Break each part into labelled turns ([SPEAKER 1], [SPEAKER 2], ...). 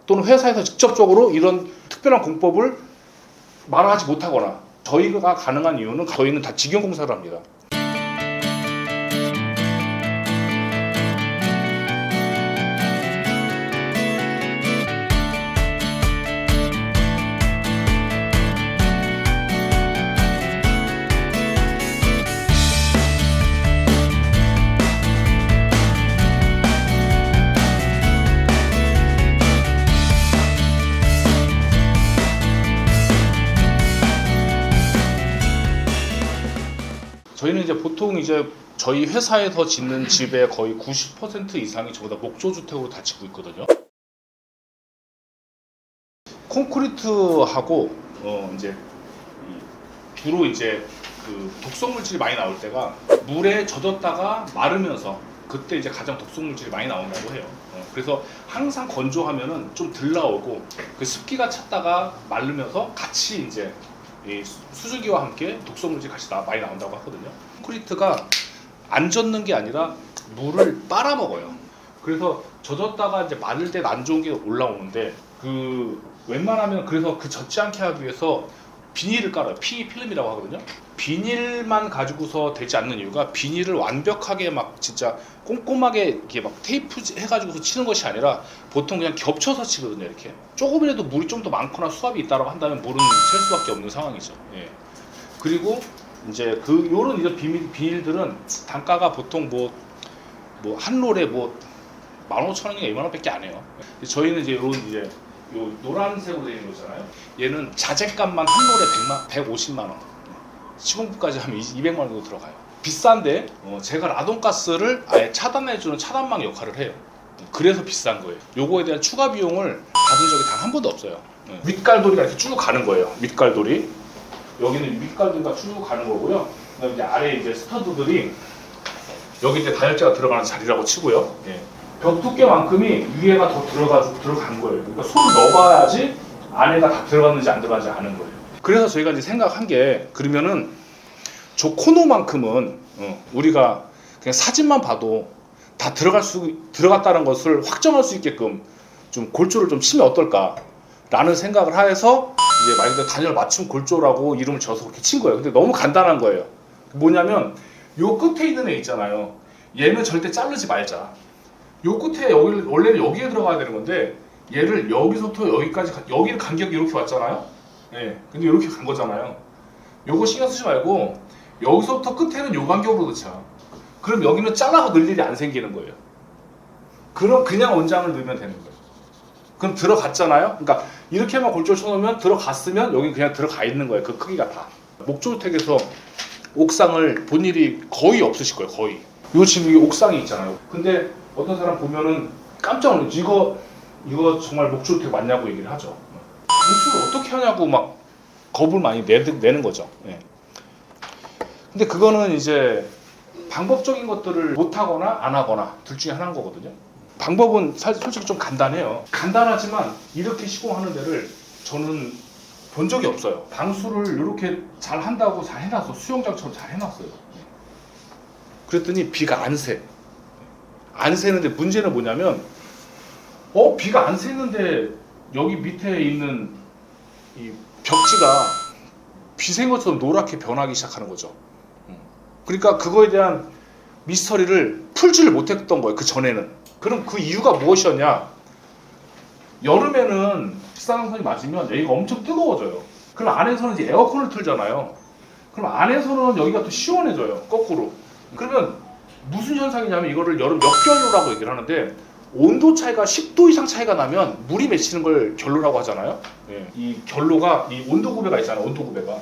[SPEAKER 1] 또는 회사에서 직접적으로 이런 특별한 공법을 말하지 못하거나 저희가 가능한 이유는 저희는 다 직영공사를 합니다. 저희는 이제 보통 이제 저희 회사에서 짓는 집의 거의 90% 이상이 전부 다 목조주택으로 다 짓고 있거든요. 콘크리트하고 이제 주로 이제 그 독성물질이 많이 나올 때가 물에 젖었다가 마르면서 그때 이제 가장 독성물질이 많이 나온다고 해요. 그래서 항상 건조하면은 좀 덜 나오고 그 습기가 찼다가 마르면서 같이 이제 이 수증기와 함께 독성물질이 같이 많이 나온다고 하거든요. 콘크리트가 안 젖는 게 아니라 물을 빨아먹어요. 그래서 젖었다가 이제 마를 때 안 좋은 게 올라오는데 그 웬만하면 그래서 그 젖지 않게 하기 위해서 비닐을 깔아요. PE 필름이라고 하거든요. 비닐만 가지고서 되지 않는 이유가 비닐을 완벽하게 막 진짜 꼼꼼하게 이렇게 막 테이프 해가지고서 치는 것이 아니라 보통 그냥 겹쳐서 치거든요. 이렇게 조금이라도 물이 좀 더 많거나 수압이 있다고 한다면 물은 셀 수밖에 없는 상황이죠. 예. 그리고 이제 그 요런 이제 비닐들은 단가가 보통 뭐 한 롤에 뭐 15,000원인가 2만원밖에 안 해요. 저희는 이제 요런 이제 요 노란색으로 되어 있는 거잖아요. 얘는 자재값만 한 롤에 150만 원. 시공부까지 하면 200만 원 정도 들어가요. 비싼데 제가 라돈가스를 아예 차단해주는 차단망 역할을 해요. 그래서 비싼 거예요. 요거에 대한 추가 비용을 받은 적이 단 한 번도 없어요. 밑갈돌이가 이렇게 쭉 가는 거예요. 밑갈돌이. 여기는 밑갈돌이가 쭉 가는 거고요. 그다음에 이제 아래 이제 스터드들이 여기 이제 다혈제가 들어가는 자리라고 치고요. 예. 벽 두께만큼이 위에가 더 들어간 거예요. 그러니까 손을 넣어봐야지 안에가 다 들어갔는지 안 들어갔는지 아는 거예요. 그래서 저희가 이제 생각한 게 그러면은 저 코너만큼은 우리가 그냥 사진만 봐도 다 들어갔다는 것을 확정할 수 있게끔 좀 골조를 좀 치면 어떨까라는 생각을 해서 이제 말 그대로 단열 맞춤 골조라고 이름을 지어서 그렇게 친 거예요. 근데 너무 간단한 거예요. 뭐냐면 요 끝에 있는 애 있잖아요. 얘는 절대 자르지 말자. 요 끝에 원래는 여기에 들어가야 되는 건데 얘를 여기서부터 여기까지 여기는 간격이 이렇게 왔잖아요. 네, 근데 이렇게 간 거잖아요. 요거 신경 쓰지 말고 여기서부터 끝에는 요 간격으로 넣자. 그럼 여기는 잘라서 넣을 일이 안 생기는 거예요. 그럼 그냥 원장을 넣으면 되는 거예요. 그럼 들어갔잖아요. 그러니까 이렇게만 골조를 쳐놓으면 들어갔으면 여기 그냥 들어가 있는 거예요. 그 크기가 다. 목조주택에서 옥상을 본 일이 거의 없으실 거예요. 거의. 요 지금 이 옥상이 있잖아요. 근데 어떤 사람 보면은 깜짝 놀라요. 이거 정말 목조주택 맞냐고 얘기를 하죠. 방수를 어떻게 하냐고 막 겁을 많이 내는 거죠. 예. 근데 그거는 이제 방법적인 것들을 못하거나 안 하거나 둘 중에 하나인 거거든요. 방법은 솔직히 좀 간단해요. 간단하지만 이렇게 시공하는 데를 저는 본 적이 없어요. 방수를 이렇게 잘 한다고 잘 해놨어. 수영장처럼 잘 해놨어요. 그랬더니 비가 안 새. 안 새는데 문제는 뭐냐면 비가 안 새는데 여기 밑에 있는 이 벽지가 비 샌 것처럼 노랗게 변하기 시작하는 거죠. 그러니까 그거에 대한 미스터리를 풀지를 못했던 거예요. 그 전에는. 그럼 그 이유가 무엇이었냐? 여름에는 직사광선이 맞으면 여기가 엄청 뜨거워져요. 그럼 안에서는 이제 에어컨을 틀잖아요. 그럼 안에서는 여기가 또 시원해져요. 거꾸로. 그러면 무슨 현상이냐면 이거를 여름 역결로라고 얘기를 하는데 온도 차이가 10도 이상 차이가 나면 물이 맺히는 걸 결로라고 하잖아요. 예. 이 결로가 이 온도 구배가 있잖아요. 온도 구배가.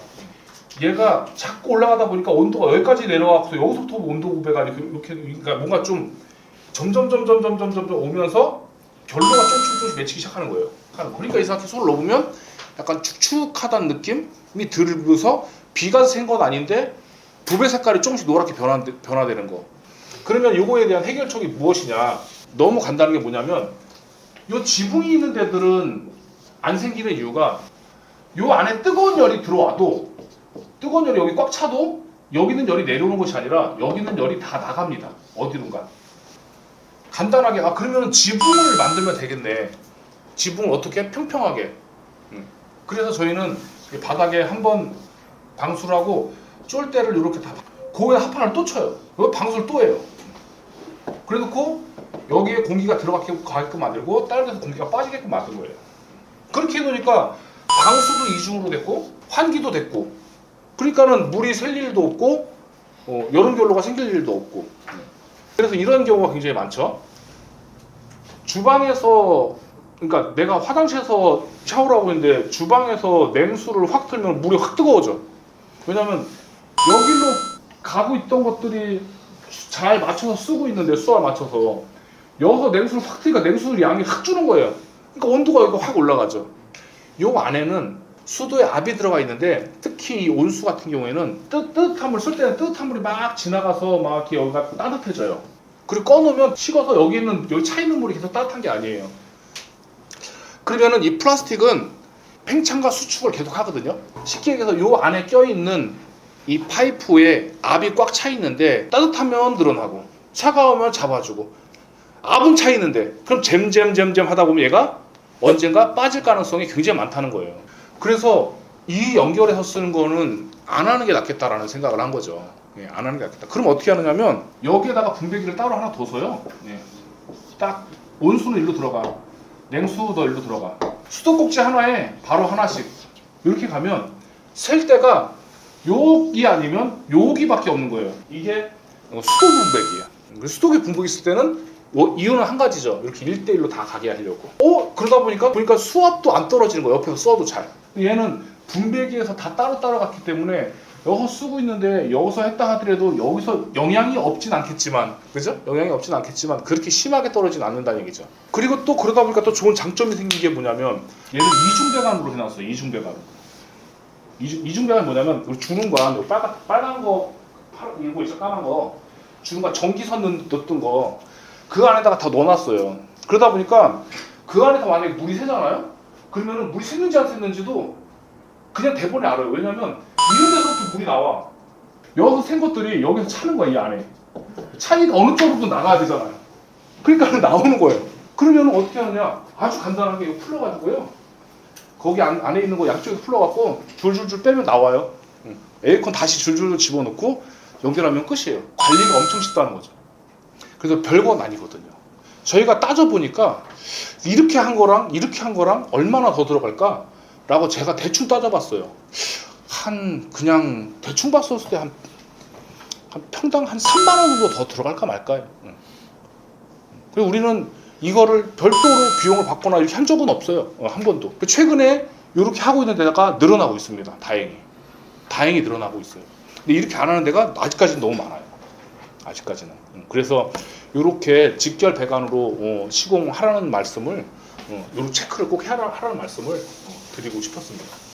[SPEAKER 1] 얘가 자꾸 올라가다 보니까 온도가 여기까지 내려와서 여기서부터 온도 구배가 이렇게 그러니까 뭔가 좀 점점 오면서 결로가 조금씩 맺히기 시작하는 거예요. 그러니까 이 상태에 손을 넣으면 약간 축축하다는 느낌이 들면서 비가 샌 건 아닌데 부배 색깔이 조금씩 노랗게 변화되는 거. 그러면 이거에 대한 해결책이 무엇이냐? 너무 간단한 게 뭐냐면 요 지붕이 있는 데들은 안 생기는 이유가 요 안에 뜨거운 열이 들어와도 뜨거운 열이 여기 꽉 차도 여기는 열이 내려오는 것이 아니라 여기는 열이 다 나갑니다. 어디론가. 간단하게 그러면 지붕을 만들면 되겠네. 지붕을 어떻게 평평하게. 그래서 저희는 이 바닥에 한번 방수를 하고 쫄대를 이렇게 다 거기에 합판을 또 쳐요. 그리고 방수를 또 해요. 그래놓고 여기에 공기가 들어가게끔 만들고 다른 데서 공기가 빠지게끔 만든 거예요. 그렇게 해놓으니까 방수도 이중으로 됐고 환기도 됐고, 그러니까는 물이 셀 일도 없고 여름 결로가 생길 일도 없고. 그래서 이런 경우가 굉장히 많죠. 주방에서, 그러니까 내가 화장실에서 샤워를 하고 있는데 주방에서 냉수를 확 틀면 물이 확 뜨거워져. 왜냐면 여기로 가고 있던 것들이 잘 맞춰서 쓰고 있는데, 수압 맞춰서 여기서 냉수를 확 트니까 냉수 양이 확 주는 거예요. 그러니까 온도가 이거 확 올라가죠. 요 안에는 수도에 압이 들어가 있는데, 특히 이 온수 같은 경우에는 뜨뜻한 물 쓸 때는 뜨뜻한 물이 막 지나가서 막 이렇게 여기가 따뜻해져요. 그리고 꺼놓으면 식어서 여기 차 있는 물이 계속 따뜻한 게 아니에요. 그러면은 이 플라스틱은 팽창과 수축을 계속 하거든요. 쉽게 얘기해서 요 안에 껴있는 이 파이프에 압이 꽉 차 있는데, 따뜻하면 늘어나고 차가우면 잡아주고, 압은 차 있는데 그럼 잼잼잼잼 하다 보면 얘가 언젠가 빠질 가능성이 굉장히 많다는 거예요. 그래서 이 연결해서 쓰는 거는 안 하는 게 낫겠다라는 생각을 한 거죠. 예, 안 하는 게 낫겠다. 그럼 어떻게 하느냐면 여기에다가 분배기를 따로 하나 둬서요. 예, 딱 온수는 일로 들어가, 냉수도 일로 들어가, 수도꼭지 하나에 바로 하나씩 이렇게 가면 셀 때가 여기 아니면 여기밖에 없는 거예요. 이게 수도 분배기예요. 수도기 분배기 있을 때는 이유는 한 가지죠. 이렇게 1대1로 다 가게 하려고. 그러다 보니까 수압도 안 떨어지는 거예요. 옆에서 써도 잘. 얘는 분배기에서 다 따로 갔기 때문에 여기서 쓰고 있는데, 여기서 했다 하더라도 여기서 영향이 없진 않겠지만, 그죠? 영향이 없진 않겠지만 그렇게 심하게 떨어지진 않는다는 얘기죠. 그리고 또 그러다 보니까 또 좋은 장점이 생긴 게 뭐냐면, 얘는 이중배관으로 해놨어요. 이중배관. 이중배관이 뭐냐면, 우리 주름관, 빨간 거, 이거 있죠? 까만 거, 주름관 전기선 넣었던 거, 그 안에다가 다 넣어놨어요. 그러다 보니까 그 안에서 만약에 물이 새잖아요? 그러면은 물이 샜는지 안 샜는지도 그냥 대본에 알아요. 왜냐면 이런 데서부터 물이 나와. 여기서 샌 것들이 여기서 차는 거야, 이 안에. 차니까 어느 쪽으로도 나가야 되잖아요. 그러니까 나오는 거예요. 그러면 어떻게 하느냐? 아주 간단하게 이거 풀러가지고요. 거기 안에 있는 거 양쪽에 풀러갖고 줄줄줄 빼면 나와요. 에어컨 다시 줄줄 집어넣고 연결하면 끝이에요. 관리가 엄청 쉽다는 거죠. 그래서 별건 아니거든요. 저희가 따져보니까 이렇게 한 거랑 이렇게 한 거랑 얼마나 더 들어갈까? 라고 제가 대충 따져봤어요. 그냥 대충 봤을 때 한 평당 한 3만 원 정도 더 들어갈까 말까요. 그리고 우리는 이거를 별도로 비용을 받거나 이렇게 한 적은 없어요. 한 번도. 최근에 이렇게 하고 있는 데다가 늘어나고 있습니다. 다행히 늘어나고 있어요. 근데 이렇게 안 하는 데가 아직까지는 너무 많아요. 아직까지는. 그래서 이렇게 직결 배관으로 시공하라는 말씀을, 요런 체크를 꼭 하라는 말씀을 드리고 싶었습니다.